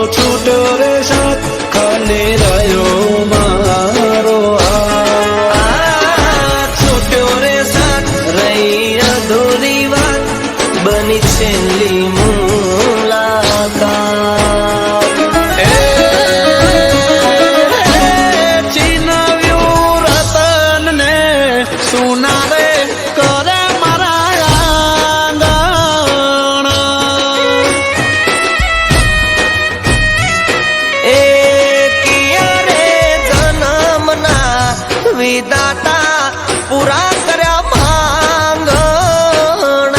છૂટ્યો રે સાથ ખાલી રહ્યો મારો છૂટ્યો રે સાથ રહી અધૂરી વાત બની છેલ્લી મુલાકાત ચીનવ્યું રતન ને સુનારે કરે મારા આંગણ એ કિયા રે જન્મના વિધાતા પુરા